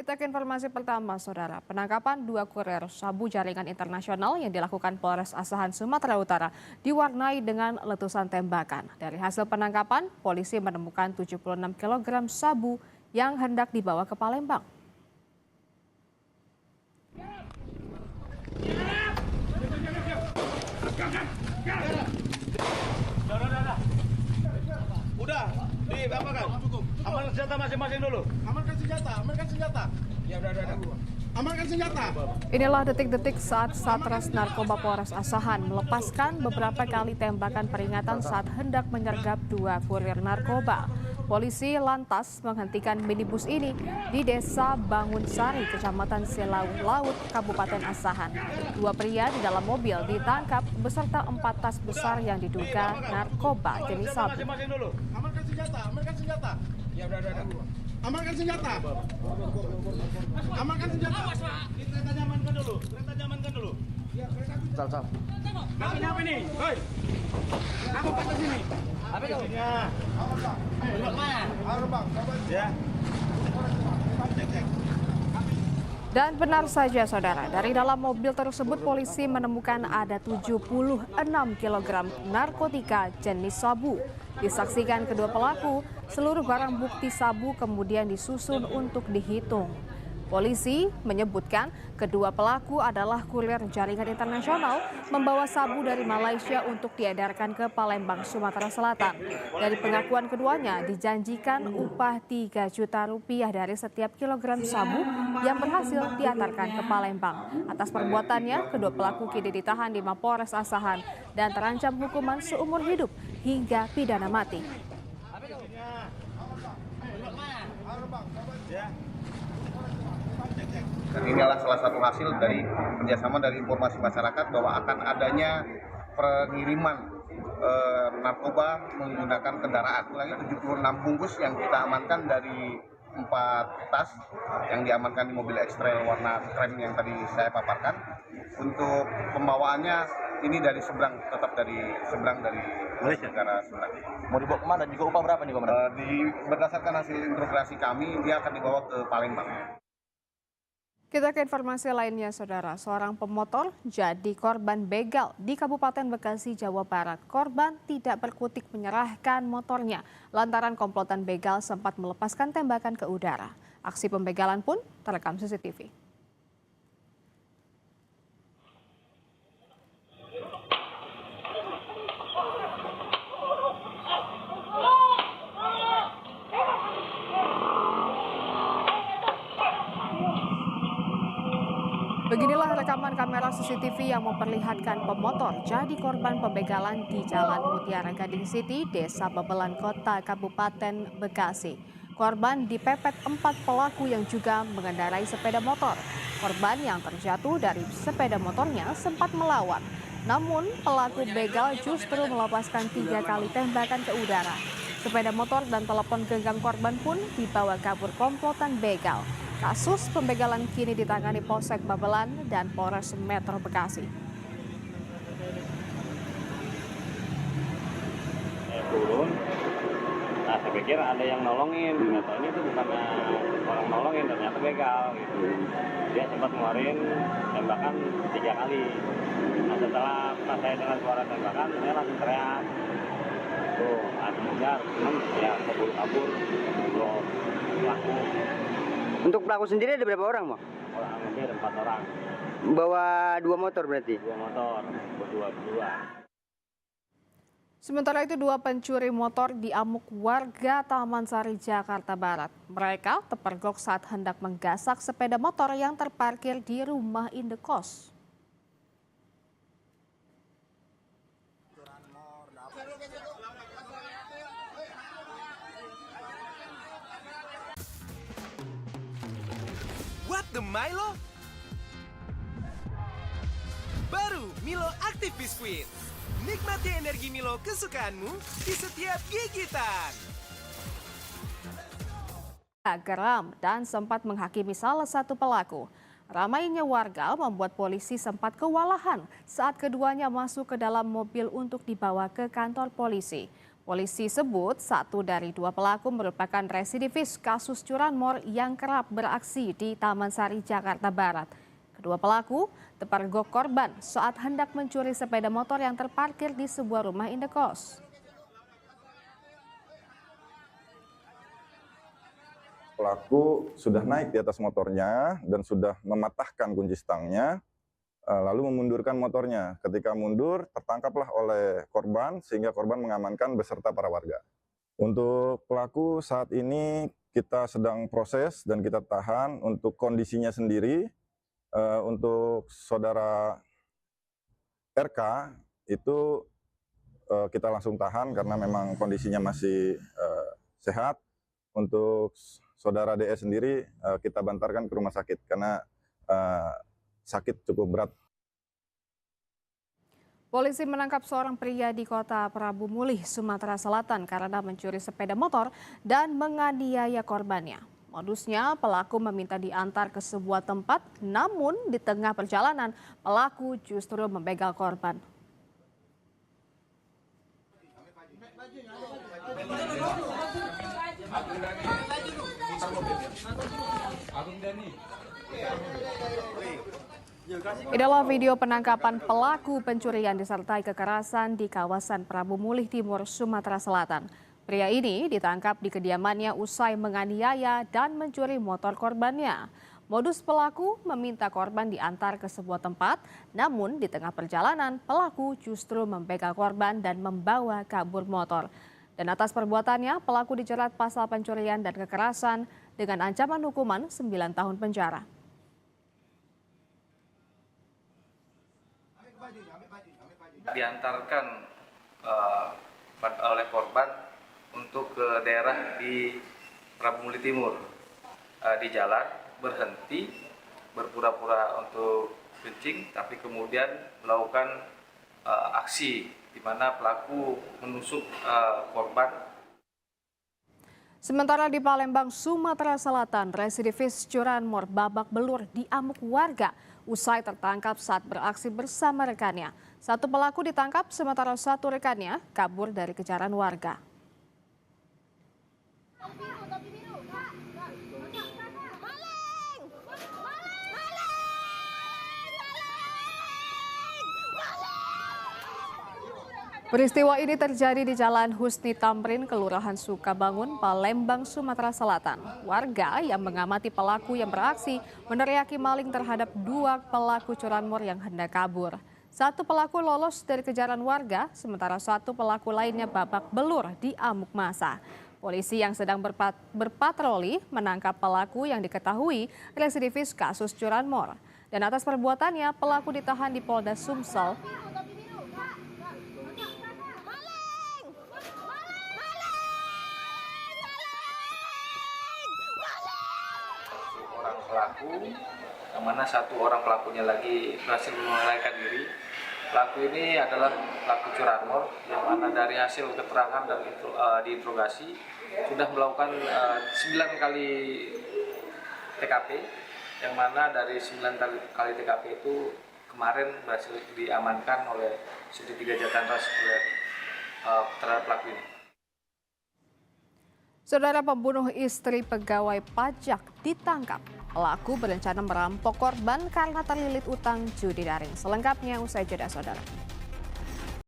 Kita ke informasi pertama, Saudara. Penangkapan dua kurir sabu jaringan internasional yang dilakukan Polres Asahan, Sumatera Utara diwarnai dengan letusan tembakan. Dari hasil penangkapan, polisi menemukan 76 kg sabu yang hendak dibawa ke Palembang. Udah, diapakan? Amankan senjata masing-masing dulu. Amankan senjata. Ya udah. Amankan senjata. Inilah detik-detik saat Satres Narkoba Polres Asahan melepaskan beberapa kali tembakan peringatan saat hendak menyergap dua kurir narkoba. Polisi lantas menghentikan minibus ini di Desa Bangunsari, Kecamatan Selau Laut, Kabupaten Asahan. Dua pria di dalam mobil ditangkap beserta 4 tas besar yang diduga narkoba jenis sabu. Amankan senjata. Ya udah. Amankan senjata. Keretanya amankan dulu. Sal. Apa nih? Hoi. Kamu ke sini. Apa itu? Ya. Dan benar saja, Saudara, dari dalam mobil tersebut polisi menemukan ada 76 kg narkotika jenis sabu. Disaksikan kedua pelaku, seluruh barang bukti sabu kemudian disusun untuk dihitung. Polisi menyebutkan kedua pelaku adalah kurir jaringan internasional membawa sabu dari Malaysia untuk diedarkan ke Palembang, Sumatera Selatan. Dari pengakuan keduanya dijanjikan upah 3 juta rupiah dari setiap kilogram sabu yang berhasil diantarkan ke Palembang. Atas perbuatannya, kedua pelaku kini ditahan di Mapores Asahan dan terancam hukuman seumur hidup hingga pidana mati. Dan ini adalah salah satu hasil dari kerjasama dari informasi masyarakat bahwa akan adanya pengiriman narkoba menggunakan kendaraan. Lagi 76 bungkus yang kita amankan dari 4 tas yang diamankan di mobil X-Trail warna krem yang tadi saya paparkan. Untuk pembawaannya ini dari tetap dari seberang dari Malaysia, negara seberang. Mau dibawa kemana? Juga upah berapa nih, Komandan? Berdasarkan hasil interogasi kami, dia akan dibawa ke Palembang. Kita ke informasi lainnya, Saudara. Seorang pemotor jadi korban begal di Kabupaten Bekasi, Jawa Barat. Korban tidak berkutik menyerahkan motornya lantaran komplotan begal sempat melepaskan tembakan ke udara. Aksi pembegalan pun terekam CCTV. Beginilah rekaman kamera CCTV yang memperlihatkan pemotor jadi korban pembegalan di Jalan Mutiara Gading City, Desa Babelan Kota, Kabupaten Bekasi. Korban dipepet 4 pelaku yang juga mengendarai sepeda motor. Korban yang terjatuh dari sepeda motornya sempat melawan. Namun pelaku begal justru melepaskan 3 kali tembakan ke udara. Sepeda motor dan telepon genggam korban pun dibawa kabur komplotan begal. Kasus pembegalan kini ditangani Polsek Babelan dan Polres Metro Bekasi. Saya turun, saya pikir ada yang nolongin, nggak tahu ini tuh bukan orang nolongin, ternyata begal gitu. Dia sempat ngeluarin tembakan 3 kali. Nah setelah pas saya dengar suara tembakan, saya langsung teriak. Tuh, ada mengejar, cuman ya kabur, belum pelaku. Untuk pelaku sendiri ada berapa orang, Bang? Orang lebih ada 4 orang. Bawa 2 motor berarti? 2 motor, berdua. Sementara itu 2 pencuri motor diamuk warga Taman Sari, Jakarta Barat. Mereka terpergok saat hendak menggasak sepeda motor yang terparkir di rumah indekos. What the Milo? Baru Milo Active Biskuit. Nikmati energi Milo kesukaanmu di setiap gigitan. Geram dan sempat menghakimi salah satu pelaku. Ramainya warga membuat polisi sempat kewalahan saat keduanya masuk ke dalam mobil untuk dibawa ke kantor polisi. Polisi sebut satu dari dua pelaku merupakan residivis kasus curanmor yang kerap beraksi di Taman Sari, Jakarta Barat. Kedua pelaku terpergok korban saat hendak mencuri sepeda motor yang terparkir di sebuah rumah indekos. Pelaku sudah naik di atas motornya dan sudah mematahkan kunci stangnya, lalu memundurkan motornya. Ketika mundur, tertangkaplah oleh korban sehingga korban mengamankan beserta para warga. Untuk pelaku saat ini kita sedang proses dan kita tahan untuk kondisinya sendiri. Untuk saudara RK itu kita langsung tahan karena memang kondisinya masih sehat. Untuk saudara DS sendiri kita bantarkan ke rumah sakit karena sakit cukup berat. Polisi menangkap seorang pria di kota Prabu Mulih, Sumatera Selatan karena mencuri sepeda motor dan menganiaya korbannya. Modusnya, pelaku meminta diantar ke sebuah tempat, namun di tengah perjalanan pelaku justru membegal korban. Inilah video penangkapan pelaku pencurian disertai kekerasan di kawasan Prabu Mulih Timur, Sumatera Selatan. Pria ini ditangkap di kediamannya usai menganiaya dan mencuri motor korbannya. Modus pelaku meminta korban diantar ke sebuah tempat, namun di tengah perjalanan pelaku justru membegal korban dan membawa kabur motor. Dan atas perbuatannya, pelaku dijerat pasal pencurian dan kekerasan dengan ancaman hukuman 9 tahun penjara. Diantarkan oleh korban untuk ke daerah di Prabu Mulih Timur. Di jalan berhenti, berpura-pura untuk kencing, tapi kemudian melakukan aksi di mana pelaku menusuk korban. Sementara di Palembang, Sumatera Selatan, residivis curanmor babak belur diamuk warga usai tertangkap saat beraksi bersama rekannya. Satu pelaku ditangkap sementara satu rekannya kabur dari kejaran warga. Peristiwa ini terjadi di Jalan Husni Tamrin, Kelurahan Sukabangun, Palembang, Sumatera Selatan. Warga yang mengamati pelaku yang beraksi meneriaki maling terhadap dua pelaku curanmor yang hendak kabur. Satu pelaku lolos dari kejaran warga, sementara satu pelaku lainnya babak belur di amuk massa. Polisi yang sedang berpatroli menangkap pelaku yang diketahui residivis kasus curanmor. Dan atas perbuatannya, pelaku ditahan di Polda Sumsel. Pelaku, yang mana satu orang pelakunya lagi berhasil melarikan diri. Pelaku ini adalah pelaku curanmor, yang mana dari hasil keterangan dan diinterogasi sudah melakukan 9 kali TKP, yang mana dari 9 kali TKP itu kemarin berhasil diamankan oleh Subdit 3 Jatanras terhadap pelaku ini. Saudara, pembunuh istri pegawai pajak ditangkap. Pelaku berencana merampok korban karena terlilit utang judi daring. Selengkapnya usai jeda, saudara.